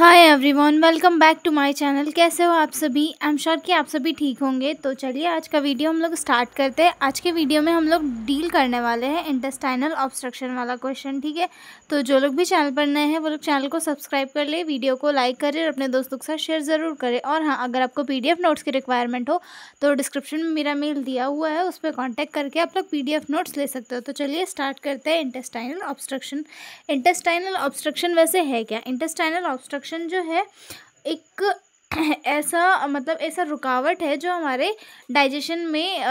Hi everyone, welcome back to my channel. कैसे हो आप सभी? आई एम श्योर कि आप सभी ठीक होंगे। तो चलिए आज का वीडियो हम लोग स्टार्ट करते हैं। आज के वीडियो में हम लोग डील करने वाले हैं इंटेस्टाइनल ऑब्स्ट्रक्शन वाला क्वेश्चन। ठीक है, तो जो लोग भी चैनल पर नए हैं वो लोग चैनल को सब्सक्राइब कर ले, वीडियो को लाइक करें और अपने दोस्तों के साथ शेयर ज़रूर करें। और हाँ, अगर आपको PDF नोट्स की रिक्वायरमेंट हो तो डिस्क्रिप्शन में मेरा मेल दिया हुआ है, उस पर कॉन्टैक्ट करके आप लोग PDF नोट्स ले सकते हो। तो चलिए स्टार्ट करते हैं इंटेस्टाइनल ऑब्स्ट्रक्शन। इंटेस्टाइनल ऑब्स्ट्रक्शन वैसे है क्या? इंटेस्टाइनल ऑब्स्ट्रक्शन जो है एक ऐसा मतलब ऐसा रुकावट है जो हमारे डाइजेशन में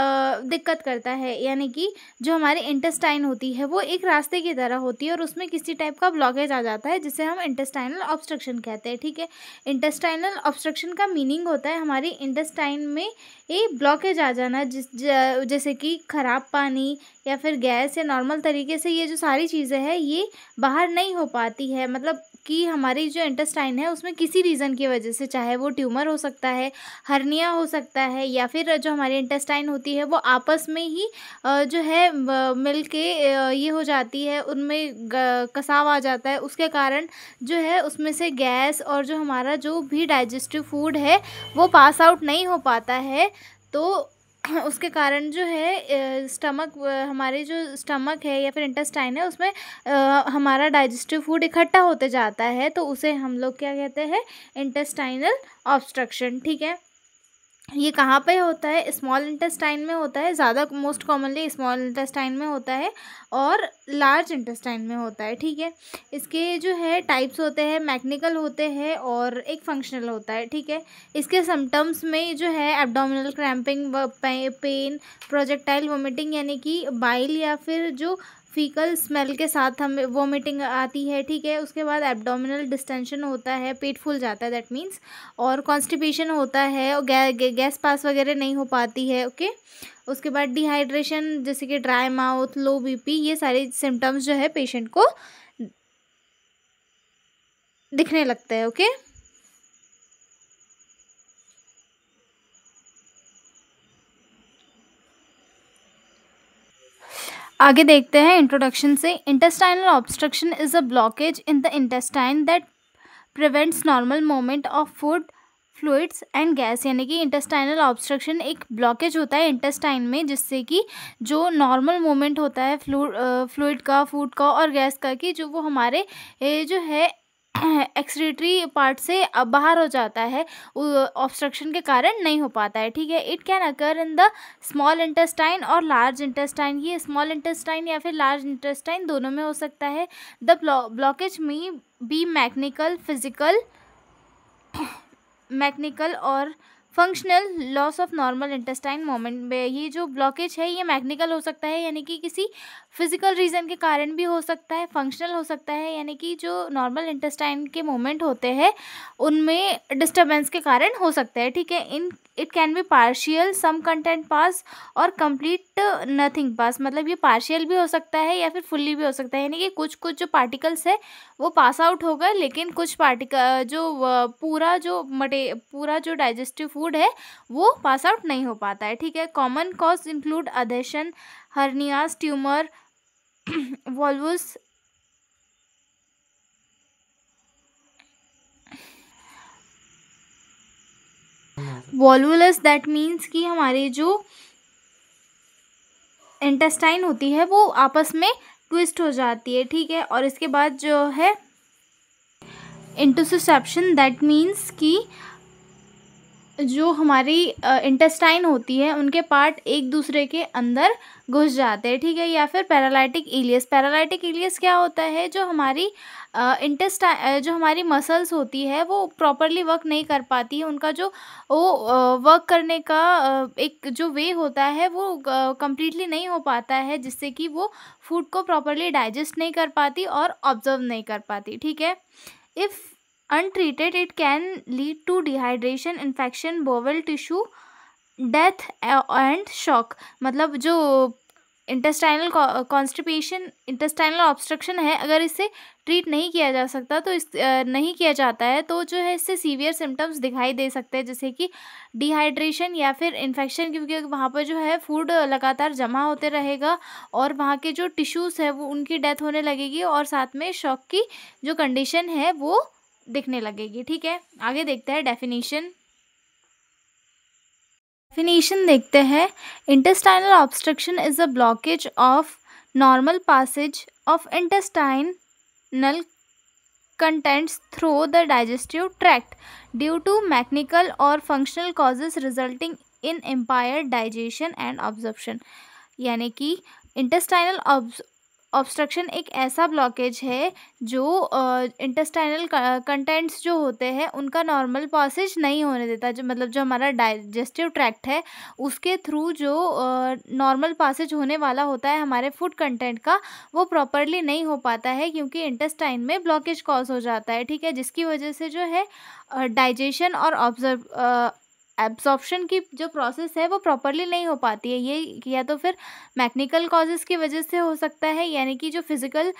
दिक्कत करता है। यानी कि जो हमारी इंटेस्टाइन होती है वो एक रास्ते की तरह होती है और उसमें किसी टाइप का ब्लॉकेज आ जाता है जिसे हम इंटेस्टाइनल ऑब्स्ट्रक्शन कहते हैं। ठीक है, इंटेस्टाइनल ऑब्स्ट्रक्शन का मीनिंग होता है हमारी इंटेस्टाइन में एक ब्लॉकेज आ जाना, जैसे कि ख़राब पानी या फिर गैस या नॉर्मल तरीके से ये जो सारी चीज़ें हैं ये बाहर नहीं हो पाती है। मतलब कि हमारी जो इंटेस्टाइन है उसमें किसी रीज़न की वजह से, चाहे वो ट्यूमर हो सकता है, हर्निया हो सकता है, या फिर जो हमारी इंटेस्टाइन होती है वो आपस में ही जो है मिल के ये हो जाती है, उनमें कसाव आ जाता है। उसके कारण जो है उसमें से गैस और जो हमारा जो भी डाइजेस्टिव फूड है वो पास आउट नहीं हो पाता है। तो उसके कारण जो है स्टमक, हमारे जो स्टमक है या फिर इंटेस्टाइन है उसमें हमारा डाइजेस्टिव फूड इकट्ठा होते जाता है, तो उसे हम लोग क्या कहते हैं? Intestinal obstruction. ठीक है, ये कहाँ पे होता है? स्मॉल इंटेस्टाइन में होता है, ज़्यादा मोस्ट कॉमनली स्मॉल इंटेस्टाइन में होता है और लार्ज इंटेस्टाइन में होता है। ठीक है, इसके जो है टाइप्स होते हैं, मैकेनिकल होते हैं और एक फंक्शनल होता है। ठीक है, इसके सिम्टम्स में जो है abdominal cramping, pain, projectile vomiting यानी कि बाइल या फिर जो फीकल स्मेल के साथ हमें वोमिटिंग आती है। ठीक है, उसके बाद एब्डोमिनल डिस्टेंशन होता है, पेट फूल जाता है, दैट मीन्स, और कॉन्स्टिपेशन होता है और गैस पास वगैरह नहीं हो पाती है। ओके, उसके बाद डिहाइड्रेशन जैसे कि ड्राई माउथ, लो BP, ये सारे सिम्टम्स जो है पेशेंट को दिखने लगते हैं। ओके, आगे देखते हैं इंट्रोडक्शन से। Intestinal obstruction is a blockage in the intestine that prevents normal movement of food, fluids and gas. यानी कि इंटेस्टाइनल ऑब्स्ट्रक्शन एक ब्लॉकेज होता है इंटेस्टाइन में, जिससे कि जो नॉर्मल मूवमेंट होता है फ्लूइड का, फूड का और गैस का, कि जो वो हमारे जो है एक्सक्रीटरी पार्ट से बाहर हो जाता है, ऑब्स्ट्रक्शन के कारण नहीं हो पाता है। ठीक है, it can occur in the small intestine और लार्ज इंटेस्टाइन। ये स्मॉल इंटेस्टाइन या फिर लार्ज इंटेस्टाइन दोनों में हो सकता है। द ब्लॉकेज में बी मैकेनिकल और functional loss of normal intestine moment में। ये जो ब्लॉकेज है ये मैकेनिकल हो सकता है यानी कि किसी फिजिकल रीज़न के कारण भी हो सकता है, फंक्शनल हो सकता है यानी कि जो नॉर्मल इंटेस्टाइन के मोमेंट होते हैं उनमें डिस्टर्बेंस के कारण हो सकता है। ठीक है, in it can be partial, some content pass और कंप्लीट नथिंग पास। मतलब ये पार्शियल भी हो सकता है या फिर फुल्ली भी हो सकता है, यानी कि कुछ कुछ जो पार्टिकल्स है वो पास आउट हो गए, लेकिन कुछ पार्टिकल जो पूरा जो डाइजेस्टिव फूड है वो पास आउट नहीं हो पाता है। ठीक है, common cause include adhesion, hernias, tumour, volvus, volvulus, that means कि हमारी जो इंटेस्टाइन होती है वो आपस में ट्विस्ट हो जाती है। ठीक है, और इसके बाद जो है इंटरसेप्शन, दैट मीन्स कि जो हमारी इंटेस्टाइन होती है उनके पार्ट एक दूसरे के अंदर घुस जाते हैं। ठीक है, या फिर पैरालाइटिक इलियस। पैरालाइटिक इलियस क्या होता है? जो हमारी जो हमारी मसल्स होती है वो प्रॉपरली वर्क नहीं कर पाती है, उनका जो वो वर्क करने का एक जो वे होता है वो कंप्लीटली नहीं हो पाता है, जिससे कि वो फूड को प्रॉपरली डाइजेस्ट नहीं कर पाती और ऑब्जर्व नहीं कर पाती। ठीक है, if untreated it can lead to dehydration, infection, bowel tissue, death and shock। मतलब जो इंटेस्टाइनल कॉन्स्टिपेशन, इंटेस्टाइनल ऑब्स्ट्रक्शन है, अगर इसे ट्रीट नहीं किया जा सकता तो नहीं किया जाता है तो जो है इससे सीवियर सिम्टम्स दिखाई दे सकते हैं, जैसे कि डिहाइड्रेशन या फिर इन्फेक्शन, क्योंकि वहाँ पर जो है फूड लगातार जमा होते रहेगा और वहाँ के जो टिश्यूज़ है वो उनकी डेथ होने लगेगी, और साथ में शॉक की जो कंडीशन है वो दिखने लगेगी। ठीक है, आगे देखते हैं डेफिनेशन। डेफिनेशन देखते हैं, intestinal obstruction is a blockage of normal passage of intestinal contents through the digestive tract due to mechanical or functional causes resulting in impaired digestion and absorption। यानी कि इंटेस्टाइनल ऑब्स्ट्रक्शन एक ऐसा blockage है जो intestinal contents जो होते हैं उनका नॉर्मल पासेज नहीं होने देता, जो मतलब जो हमारा डाइजेस्टिव ट्रैक्ट है उसके थ्रू जो नॉर्मल पासेज होने वाला होता है हमारे फूड कंटेंट का, वो प्रॉपरली नहीं हो पाता है क्योंकि इंटेस्टाइन में ब्लॉकेज कॉज हो जाता है। ठीक है, जिसकी वजह से जो है डाइजेशन और एब्जॉर्प्शन की जो प्रोसेस है वो प्रॉपरली नहीं हो पाती है। ये या तो फिर मैकेनिकल कॉजेज़ की वजह से हो सकता है, यानी कि जो फिज़िकल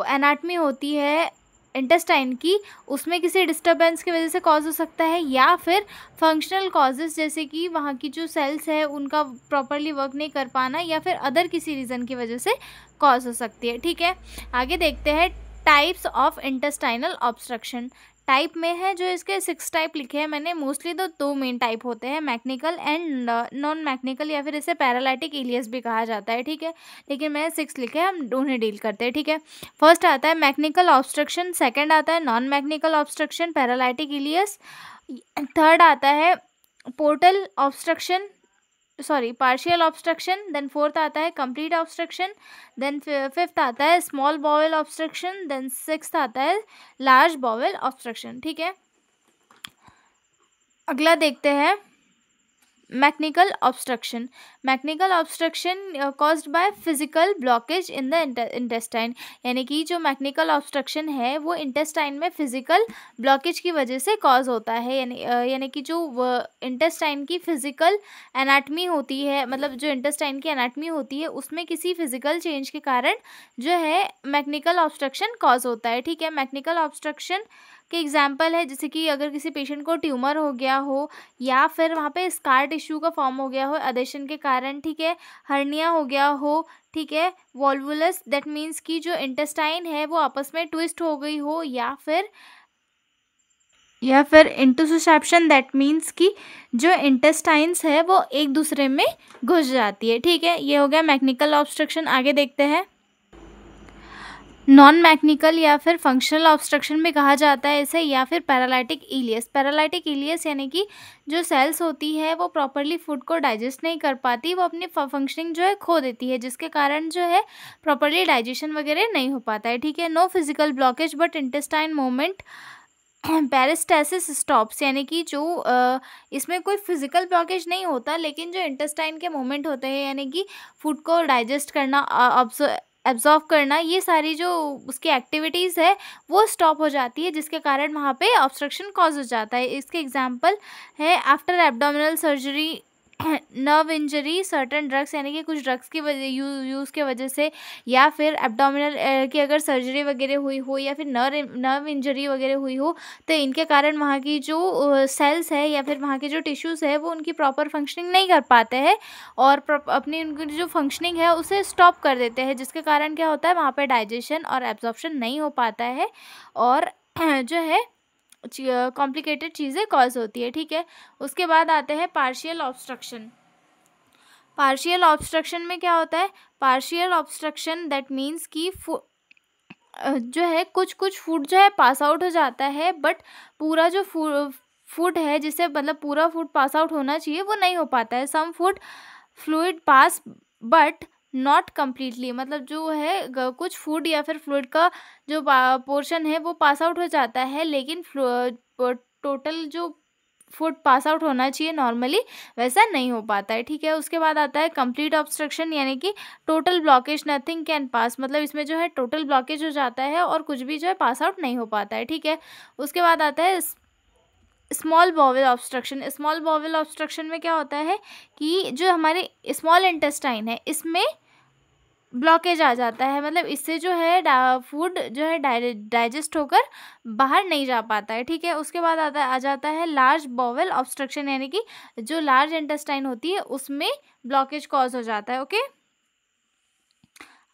एनाटमी होती है इंटेस्टाइन की उसमें किसी डिस्टर्बेंस की वजह से कॉज हो सकता है, या फिर फंक्शनल कॉजेज़ जैसे कि वहाँ की जो सेल्स है उनका प्रॉपरली वर्क नहीं कर पाना, या फिर अदर किसी रीज़न की वजह से कॉज हो सकती है। ठीक है, आगे देखते हैं types of intestinal obstruction. Type में है जो इसके 6 टाइप लिखे हैं मैंने, मोस्टली तो 2 मेन टाइप होते हैं, मैकेनिकल एंड नॉन मैकेनिकल, या फिर इसे पैरालाइटिक इलियस भी कहा जाता है। ठीक है, लेकिन मैंने 6 लिखे हैं, हम उन्हें डील करते हैं। ठीक है, फर्स्ट आता है मैकेनिकल ऑब्स्ट्रक्शन, सेकंड आता है non mechanical obstruction paralytic ileus, third आता है portal obstruction partial obstruction, then fourth आता है कंप्लीट ऑब्स्ट्रक्शन, देन फिफ्थ आता है small bowel obstruction, then sixth आता है लार्ज बॉवेल ऑब्स्ट्रक्शन। ठीक है, अगला देखते हैं mechanical obstruction. Mechanical obstruction caused by physical blockage in the intestine, यानी कि जो मैकेनिकल ऑब्स्ट्रक्शन है वो इंटेस्टाइन में फिजिकल ब्लॉकेज की वजह से कॉज होता है। यानी कि जो इंटेस्टाइन की फिजिकल एनाटमी होती है, मतलब जो इंटेस्टाइन की एनाटमी होती है उसमें किसी फिजिकल चेंज के कारण जो है मैकेनिकल ऑब्स्ट्रक्शन कॉज होता है। ठीक है, मैकेनिकल ऑब्स्ट्रक्शन के एग्जाम्पल है जैसे कि अगर किसी पेशेंट को ट्यूमर हो गया हो, या फिर वहाँ पे स्कार टिश्यू का फॉर्म हो गया हो एडेशन के कारण, ठीक है, हर्निया हो गया हो, ठीक है, वॉल्वुलस दैट मीन्स कि जो इंटेस्टाइन है वो आपस में ट्विस्ट हो गई हो, या फिर इंटरसेप्शन दैट मीन्स कि जो इंटेस्टाइन्स है वो एक दूसरे में घुस जाती है। ठीक है, ये हो गया मैकेनिकल ऑब्स्ट्रक्शन। आगे देखते हैं नॉन मैकेनिकल या फिर फंक्शनल ऑब्स्ट्रक्शन में कहा जाता है इसे, या फिर पैरालाइटिक इलियस। पैरालाइटिक इलियस यानी कि जो सेल्स होती है वो प्रॉपरली फूड को डाइजेस्ट नहीं कर पाती, वो अपनी फंक्शनिंग जो है खो देती है, जिसके कारण जो है प्रॉपरली डाइजेशन वगैरह नहीं हो पाता है। ठीक है, no physical blockage but intestine moment peristalsis stops, यानी कि जो इसमें कोई फिजिकल ब्लॉकेज नहीं होता, लेकिन जो इंटेस्टाइन के मोमेंट होते हैं यानी कि फूड को डाइजेस्ट करना, एब्जॉर्व करना, ये सारी जो उसकी एक्टिविटीज़ है वो स्टॉप हो जाती है, जिसके कारण वहाँ पे ऑब्स्ट्रक्शन कॉज हो जाता है। इसके एग्जांपल है after abdominal surgery, nerve injury, certain drugs, यानी कि कुछ ड्रग्स की वजह यूज़ के वजह से, या फिर एब्डोमिनल की अगर सर्जरी वगैरह हुई हो, या फिर नर्व इंजरी वगैरह हुई हो, तो इनके कारण वहाँ की जो सेल्स है या फिर वहाँ के जो टिश्यूज़ है वो उनकी प्रॉपर फंक्शनिंग नहीं कर पाते हैं, और अपनी उनकी जो फंक्शनिंग है उसे स्टॉप कर देते हैं, जिसके कारण क्या होता है वहाँ पर डाइजेशन और एब्जॉर्प्शन नहीं हो पाता है, और जो है कॉम्प्लिकेटेड चीज़ें कॉज होती है। ठीक है, उसके बाद आते हैं पार्शियल ऑब्स्ट्रक्शन। पार्शियल ऑब्स्ट्रक्शन में क्या होता है, पार्शियल ऑब्स्ट्रक्शन दैट मीन्स कि जो है कुछ फूड जो है पास आउट हो जाता है, बट पूरा जो फूड है जिसे मतलब पूरा फूड पास आउट होना चाहिए वो नहीं हो पाता है। Some food fluid pass but not completely, मतलब जो है कुछ फूड या फिर फ्लूइड का जो पोर्शन है वो पास आउट हो जाता है, लेकिन टोटल जो फूड पास आउट होना चाहिए नॉर्मली वैसा नहीं हो पाता है। ठीक है, उसके बाद आता है कंप्लीट ऑब्स्ट्रक्शन, यानी कि total blockage, nothing can pass, मतलब इसमें जो है टोटल ब्लॉकेज हो जाता है और कुछ भी जो है पास आउट नहीं हो पाता है। ठीक है, उसके बाद आता है small bowel obstruction. Small bowel obstruction में क्या होता है कि जो हमारे स्मॉल इंटेस्टाइन है इसमें ब्लॉकेज आ जाता है, मतलब इससे जो है फूड जो है डाइजेस्ट होकर बाहर नहीं जा पाता है। ठीक है, उसके बाद आ जाता है लार्ज बॉवेल ऑब्स्ट्रक्शन, यानी कि जो लार्ज इंटेस्टाइन होती है उसमें ब्लॉकेज कॉज हो जाता है। ओके,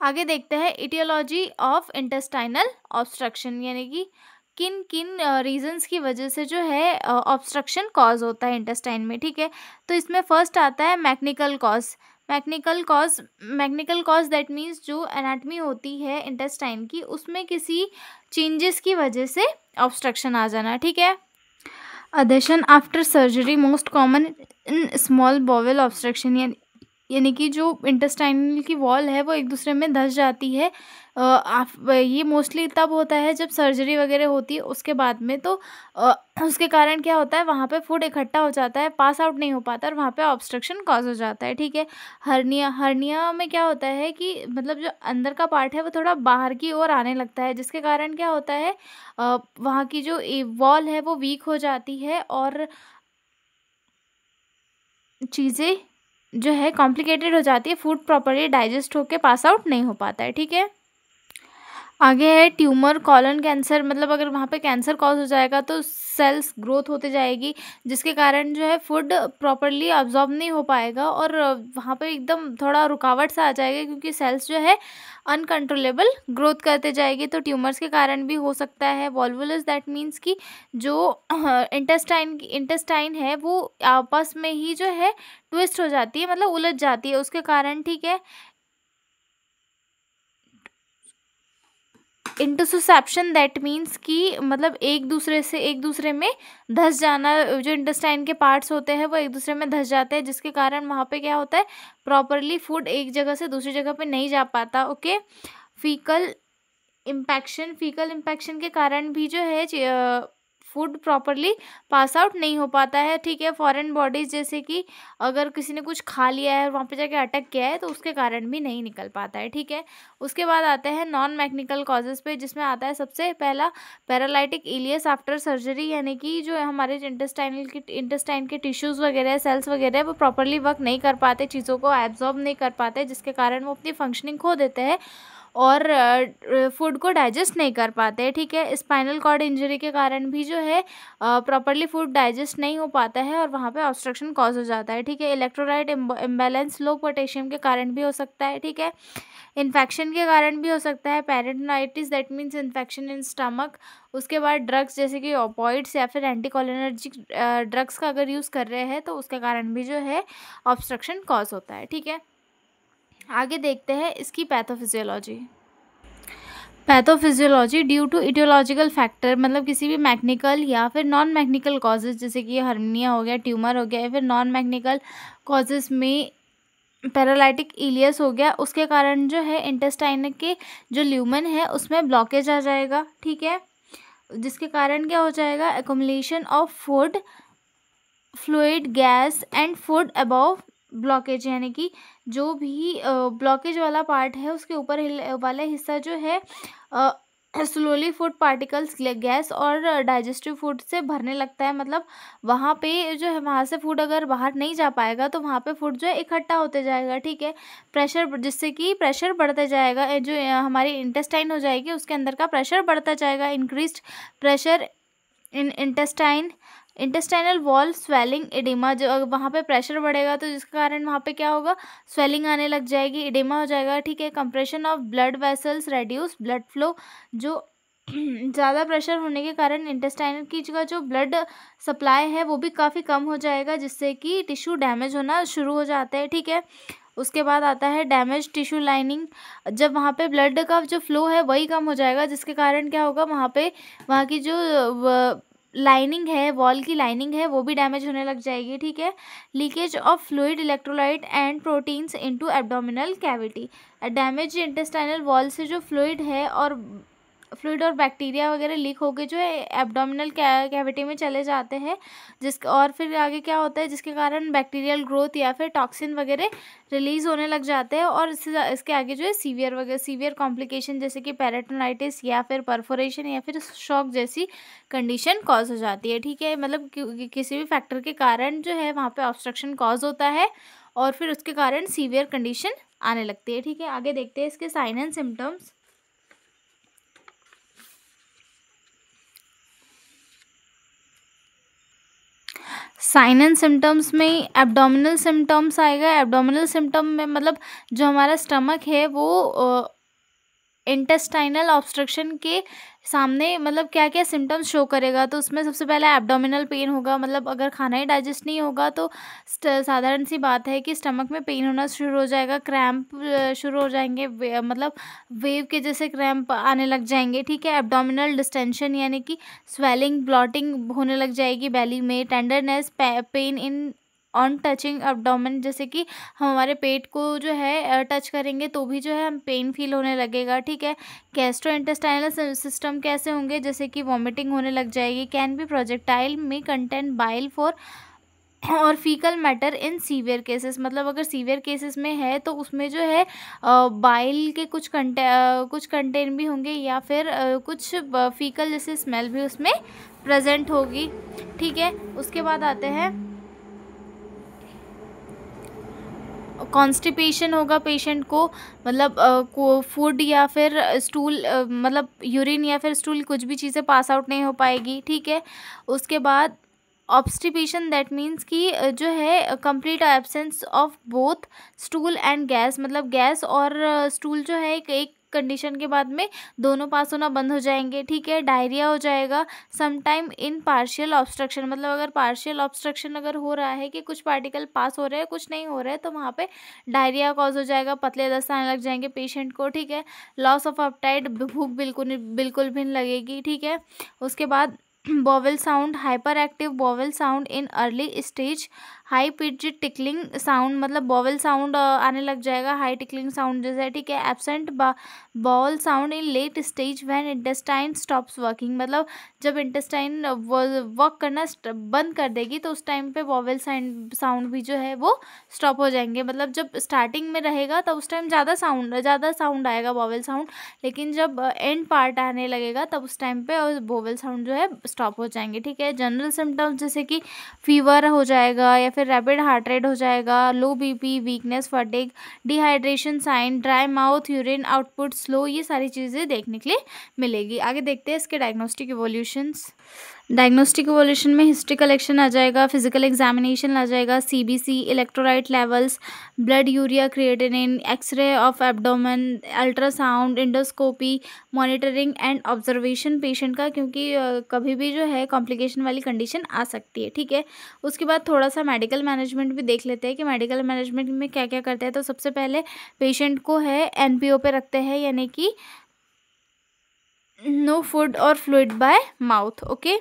आगे देखते हैं इटियोलॉजी ऑफ इंटेस्टाइनल ऑब्स्ट्रक्शन, यानी कि किन किन रीजंस की वजह से जो है ऑब्स्ट्रक्शन कॉज होता है इंटेस्टाइन में, ठीक है। तो इसमें फर्स्ट आता है mechanical cause. Mechanical cause that means जो एनाटमी होती है इंटेस्टाइन की, उसमें किसी चेंजेस की वजह से ऑब्स्ट्रक्शन आ जाना, ठीक है। Adhesion after surgery most common in small bowel obstruction, यानी कि जो इंटेस्टाइनल की वॉल है वो एक दूसरे में धंस जाती है। ये मोस्टली तब होता है जब सर्जरी वगैरह होती है उसके बाद में। तो उसके कारण क्या होता है, वहाँ पे फूड इकट्ठा हो जाता है, पास आउट नहीं हो पाता और वहाँ पे ऑब्स्ट्रक्शन कॉज हो जाता है, ठीक है। हर्निया में क्या होता है कि मतलब जो अंदर का पार्ट है वो थोड़ा बाहर की ओर आने लगता है, जिसके कारण क्या होता है, वहाँ की जो वॉल है वो वीक हो जाती है और चीज़ें जो है कॉम्प्लिकेटेड हो जाती है, फूड प्रॉपर्ली डाइजेस्ट होके पास आउट नहीं हो पाता है, ठीक है। आगे है ट्यूमर, कॉलन कैंसर, मतलब अगर वहाँ पे कैंसर कॉज हो जाएगा तो सेल्स ग्रोथ होते जाएगी, जिसके कारण जो है फूड प्रॉपरली अब्जॉर्ब नहीं हो पाएगा और वहाँ पे एकदम थोड़ा रुकावट सा आ जाएगा, क्योंकि सेल्स जो है अनकंट्रोलेबल ग्रोथ करते जाएगी। तो ट्यूमर्स के कारण भी हो सकता है। वॉल्वुलस दैट मीन्स कि जो इंटेस्टाइन है वो आपस में ही जो है ट्विस्ट हो जाती है, मतलब उलझ जाती है उसके कारण, ठीक है। इंटरसेप्शन दैट मीन्स कि मतलब एक दूसरे में धंस जाना, जो इंटेस्टाइन के पार्ट्स होते हैं वो एक दूसरे में धंस जाते हैं, जिसके कारण वहाँ पे क्या होता है, प्रॉपरली फूड एक जगह से दूसरी जगह पे नहीं जा पाता, ओके। फीकल इम्पैक्शन के कारण भी जो है फूड प्रॉपरली पास आउट नहीं हो पाता है, ठीक है। फॉरेन बॉडीज, जैसे कि अगर किसी ने कुछ खा लिया है और वहाँ पे जाके अटक गया है तो उसके कारण भी नहीं निकल पाता है, ठीक है। उसके बाद आते हैं नॉन मैकेनिकल कॉजेज पे, जिसमें आता है सबसे पहला पैरालाइटिक इलियस आफ्टर सर्जरी, यानी कि जो हमारे इंटेस्टाइन के टिश्यूज़ वगैरह, सेल्स वगैरह वो प्रॉपरली वर्क नहीं कर पाते, चीज़ों को एब्जॉर्ब नहीं कर पाते, जिसके कारण वो अपनी फंक्शनिंग खो देते हैं और फूड को डाइजेस्ट नहीं कर पाते, ठीक है। स्पाइनल कॉर्ड इंजरी के कारण भी जो है प्रॉपरली फूड डाइजेस्ट नहीं हो पाता है और वहाँ पे ऑब्स्ट्रक्शन कॉज हो जाता है, ठीक है। इलेक्ट्रोलाइट इम्बैलेंस, लो पोटेशियम के कारण भी हो सकता है, ठीक है। इन्फेक्शन के कारण भी हो सकता है, peritonitis that means infection in stomach. उसके बाद ड्रग्स जैसे कि ओपॉइड्स या फिर एंटीकोलिनर्जिक ड्रग्स का अगर यूज़ कर रहे हैं तो उसके कारण भी जो है ऑब्स्ट्रक्शन कॉज होता है, ठीक है। आगे देखते हैं इसकी pathophysiology due to etiological factor, मतलब किसी भी मैकेनिकल या फिर नॉन मैकेनिकल कॉजेज, जैसे कि हर्निया हो गया, ट्यूमर हो गया, या फिर नॉन मैकेनिकल कॉजेज में पैरालाइटिक इलियस हो गया, उसके कारण जो है इंटेस्टाइन के जो ल्यूमन है उसमें ब्लॉकेज आ जाएगा, ठीक है। जिसके कारण क्या हो जाएगा, accumulation of food fluid, gas and food above blockage, यानी कि जो भी ब्लॉकेज वाला पार्ट है उसके ऊपर वाला हिस्सा जो है स्लोली फूड पार्टिकल्स गैस और डाइजेस्टिव फूड से भरने लगता है, मतलब वहाँ पे जो है वहाँ से फूड अगर बाहर नहीं जा पाएगा तो वहाँ पे फूड जो है इकट्ठा होते जाएगा, ठीक है। प्रेशर, जिससे कि प्रेशर बढ़ते जाएगा, जो हमारी इंटेस्टाइन हो जाएगी उसके अंदर का प्रेशर बढ़ता जाएगा। Increased pressure in intestinal wall swelling, oedema, जो वहाँ पे प्रेशर बढ़ेगा तो जिसके कारण वहाँ पे क्या होगा, स्वेलिंग आने लग जाएगी, एडिमा हो जाएगा, ठीक है। Compression of blood vessels, reduce blood flow, जो ज़्यादा प्रेशर होने के कारण इंटेस्टाइनल की जो ब्लड सप्लाई है वो भी काफ़ी कम हो जाएगा, जिससे कि टिश्यू डैमेज होना शुरू हो जाते हैं, ठीक है। उसके बाद आता है डैमेज टिश्यू लाइनिंग, जब वहाँ पे ब्लड का जो फ्लो है वही कम हो जाएगा, जिसके कारण क्या होगा, वहाँ की जो लाइनिंग है, वॉल की लाइनिंग है वो भी डैमेज होने लग जाएगी, ठीक है। Leakage of fluid, electrolyte and proteins into abdominal cavity, damage intestinal wall से जो फ्लूइड और बैक्टीरिया वगैरह लीक होकर जो है एब्डोमिनल कैविटी में चले जाते हैं, और फिर आगे क्या होता है, जिसके कारण बैक्टीरियल ग्रोथ या फिर टॉक्सिन वगैरह रिलीज होने लग जाते हैं और इसके आगे जो है सीवियर कॉम्प्लिकेशन जैसे कि पेरिटोनाइटिस या फिर परफोरेशन या फिर शॉक जैसी कंडीशन कॉज हो जाती है, ठीक है। मतलब किसी भी फैक्टर के कारण जो है वहाँ पे ऑब्स्ट्रक्शन कॉज होता है और फिर उसके कारण सीवियर कंडीशन आने लगती है, ठीक है। आगे देखते हैं इसके sign and symptoms. Sign and symptoms में एब्डोमिनल सिम्टम्स आएगा। एब्डोमिनल सिम्टम में मतलब जो हमारा स्टमक है वो इंटेस्टाइनल ऑब्स्ट्रक्शन के सामने मतलब क्या क्या सिम्टम्स शो करेगा, तो उसमें सबसे पहले एब्डोमिनल पेन होगा, मतलब अगर खाना ही डाइजेस्ट नहीं होगा तो साधारण सी बात है कि स्टमक में पेन होना शुरू हो जाएगा, क्रैम्प शुरू हो जाएंगे, मतलब वेव के जैसे क्रैम्प आने लग जाएंगे, ठीक है। एब्डोमिनल डिस्टेंशन यानी कि स्वेलिंग, ब्लॉटिंग होने लग जाएगी बेली में, tenderness, pain in on touching abdomen, जैसे कि हम हमारे पेट को जो है टच करेंगे तो भी जो है हम पेन फील होने लगेगा, ठीक है। गैस्ट्रोइंटेस्टाइनल सिस्टम कैसे होंगे, जैसे कि वॉमिटिंग होने लग जाएगी, कैन बी प्रोजेक्टाइल में कंटेंट बाइल फॉर और faecal matter in severe cases, मतलब अगर सीवियर केसेस में है तो उसमें जो है बाइल के कुछ कंटेंट भी होंगे, या फिर कुछ फीकल जैसे स्मेल भी उसमें प्रेजेंट होगी, ठीक है। उसके बाद आते हैं कॉन्स्टिपेशन होगा पेशेंट को, मतलब को फूड या फिर स्टूल मतलब यूरिन या फिर स्टूल कुछ भी चीज़ें पास आउट नहीं हो पाएगी, ठीक है। उसके बाद ऑब्स्टिपेशन दैट मीन्स कि जो है complete absence of both stool and gas, मतलब गैस और स्टूल जो है एक कंडीशन के बाद में दोनों पास होना बंद हो जाएंगे, ठीक है। डायरिया हो जाएगा समटाइम इन पार्शियल ऑब्स्ट्रक्शन, मतलब अगर पार्शियल ऑब्स्ट्रक्शन अगर हो रहा है कि कुछ पार्टिकल पास हो रहे हैं कुछ नहीं हो रहे हैं तो वहाँ पे डायरिया कॉज हो जाएगा, पतले दस्त आने लग जाएंगे पेशेंट को, ठीक है। लॉस ऑफ अपटाइट, भूख बिल्कुल भी नहीं लगेगी, ठीक है। उसके बाद bowel sound, hyper active bowel sound in early stage, high pitched tickling sound, मतलब बॉवल साउंड आने लग जाएगा, हाई टिकलिंग साउंड जैसे, ठीक है। Absent bowel sound in late stage when intestine stops working, मतलब जब इंटेस्टाइन वर्क करना बंद कर देगी तो उस टाइम पे बॉवल साउंड भी जो है वो स्टॉप हो जाएंगे, मतलब जब स्टार्टिंग में रहेगा तब उस टाइम ज़्यादा साउंड आएगा बॉवल साउंड, लेकिन जब एंड पार्ट आने लगेगा तब उस टाइम पे बॉवल साउंड जो है स्टॉप हो जाएंगे, ठीक है। जनरल सिम्टम्स जैसे कि फीवर हो जाएगा या फिर रैपिड हार्ट रेट हो जाएगा, low BP, weakness, fatigue, dehydration sign, dry mouth, urine output slow, ये सारी चीज़ें देखने के लिए मिलेगी। आगे देखते हैं इसके डायग्नोस्टिक इवोल्यूशंस। डायग्नोस्टिक इवोल्यूशन में हिस्ट्री कलेक्शन आ जाएगा, फिजिकल एग्जामिनेशन आ जाएगा, CBC, electrolyte levels, blood urea creatinine, X ray of abdomen, ultrasound, endoscopy, monitoring and observation patient का, क्योंकि कभी भी जो है कॉम्प्लिकेशन वाली कंडीशन आ सकती है, ठीक है। उसके बाद थोड़ा सा मेडिकल मैनेजमेंट भी देख लेते हैं कि मेडिकल मैनेजमेंट में क्या क्या करते हैं। तो सबसे पहले पेशेंट को है एनपीओ पे रखते हैं, यानी कि नो फूड और फ्लूइड बाय माउथ, ओके।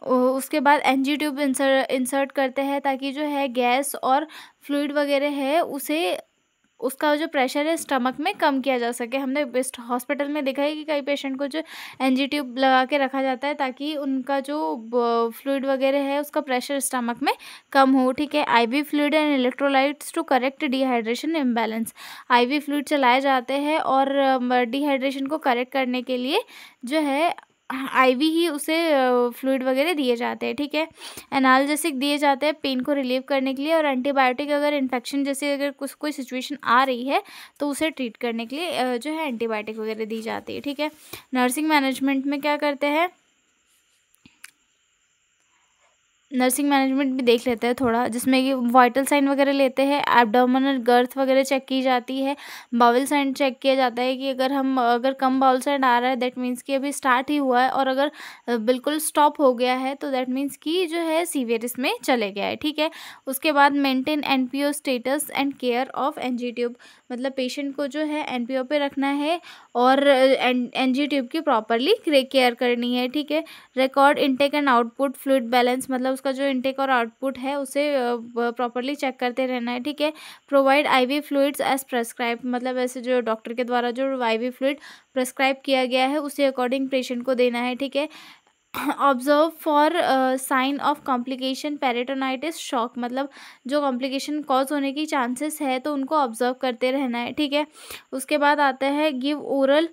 उसके बाद एनजी ट्यूब इंसर्ट करते हैं ताकि जो है गैस और फ्लूइड वगैरह है उसे उसका जो प्रेशर है स्टमक में कम किया जा सके। हमने बेस्ट हॉस्पिटल में देखा है कि कई पेशेंट को जो एनजी ट्यूब लगा के रखा जाता है ताकि उनका जो फ्लूइड वगैरह है उसका प्रेशर स्टमक में कम हो, ठीक है। IV fluid and electrolytes to correct dehydration imbalance, IV fluid चलाए जाते हैं और डिहाइड्रेशन को करेक्ट करने के लिए जो है आईवी ही उसे फ्लूइड वगैरह दिए जाते हैं, ठीक है। एनाल्जेसिक दिए जाते हैं पेन को रिलीव करने के लिए, और एंटीबायोटिक अगर इन्फेक्शन जैसे अगर कुछ कोई सिचुएशन आ रही है तो उसे ट्रीट करने के लिए जो है एंटीबायोटिक वगैरह दी जाती है, ठीक है। नर्सिंग मैनेजमेंट में क्या करते हैं, नर्सिंग मैनेजमेंट भी देख लेते हैं थोड़ा, जिसमें कि वाइटल साइन वगैरह लेते हैं, एब्डोमिनल गर्थ वगैरह चेक की जाती है, बाउल साइन चेक किया जाता है कि अगर कम बाउल साइन आ रहा है दैट मीन्स कि अभी स्टार्ट ही हुआ है, और अगर बिल्कुल स्टॉप हो गया है तो दैट मीन्स कि जो है सीवियर इसमें चले गया है, ठीक है। उसके बाद maintain NPO status and care of NG tube, मतलब पेशेंट को जो है एनपीओ पे रखना है और एनजी ट्यूब की प्रॉपरली केयर करनी है, ठीक है। Record intake and output fluid balance, मतलब उसका जो इनटेक और आउटपुट है उसे प्रॉपरली चेक करते रहना है, ठीक है। Provide IV fluids as prescribe, मतलब ऐसे जो डॉक्टर के द्वारा जो आईवी फ्लूइड प्रेस्क्राइब किया गया है उसे अकॉर्डिंग पेशेंट को देना है, ठीक है। Observe for sign of complication peritonitis shock, मतलब जो कॉम्प्लिकेशन कॉज होने की चांसेस है तो उनको ऑब्जर्व करते रहना है, ठीक है। उसके बाद आता है give oral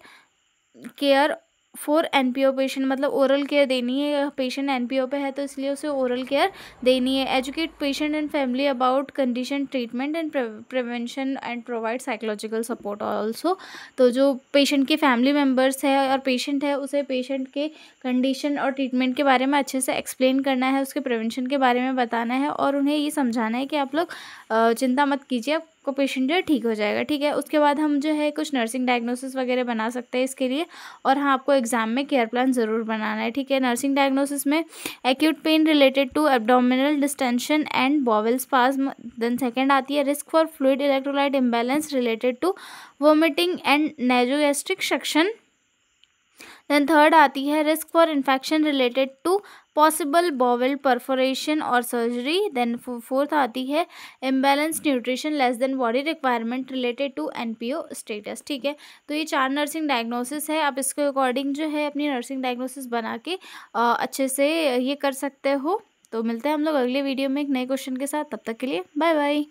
care for NPO patient, मतलब ओरल केयर देनी है, पेशेंट एनपीओ पे है तो इसलिए उसे ओरल केयर देनी है। Educate patient and family about condition, treatment and prevention and provide psychological support also, तो जो पेशेंट के फैमिली मेम्बर्स है और पेशेंट है उसे पेशेंट के कंडीशन और ट्रीटमेंट के बारे में अच्छे से एक्सप्लेन करना है, उसके प्रिवेंशन के बारे में बताना है और उन्हें ये समझाना है कि आप लोग चिंता मत कीजिए, आप आपका पेशेंट जो है ठीक हो जाएगा, ठीक है। उसके बाद हम जो है कुछ नर्सिंग डायग्नोसिस वगैरह बना सकते हैं इसके लिए, और हाँ आपको एग्जाम में केयर प्लान ज़रूर बनाना है, ठीक है। नर्सिंग डायग्नोसिस में acute pain related to abdominal distension and bowel spasm, then second आती है risk for fluid electrolyte imbalance related to vomiting and nasogastric suction, then third आती है risk for infection related to possible bowel perforation और surgery, then fourth आती है imbalance nutrition less than body requirement related to NPO status, ठीक है। तो ये 4 nursing diagnosis है, आप इसके अकॉर्डिंग जो है अपनी नर्सिंग डायग्नोसिस बना के अच्छे से ये कर सकते हो। तो मिलते हैं हम लोग अगले वीडियो में एक नए क्वेश्चन के साथ, तब तक के लिए बाय बाय।